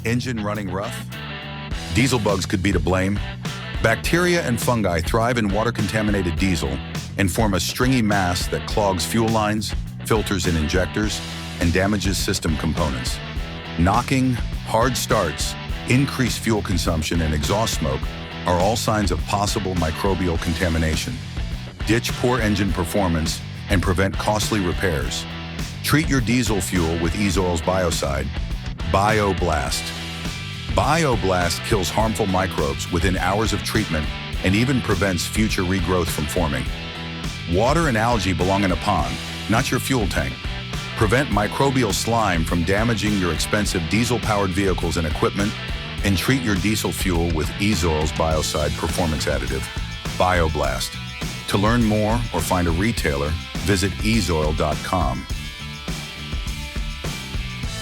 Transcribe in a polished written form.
Engine running rough? Diesel bugs could be to blame. Bacteria and fungi thrive in water-contaminated diesel and form a stringy mass that clogs fuel lines, filters and injectors, and damages system components. Knocking, hard starts, increased fuel consumption, and exhaust smoke are all signs of possible microbial contamination. Ditch poor engine performance and prevent costly repairs. Treat your diesel fuel with E-ZOIL's Biocide, BioBlast. BioBlast kills harmful microbes within hours of treatment and even prevents future regrowth from forming. Water and algae belong in a pond, not your fuel tank. Prevent microbial slime from damaging your expensive diesel-powered vehicles and equipment, and treat your diesel fuel with E-ZOIL's Biocide Performance Additive, BioBlast. To learn more or find a retailer, visit ezoil.com.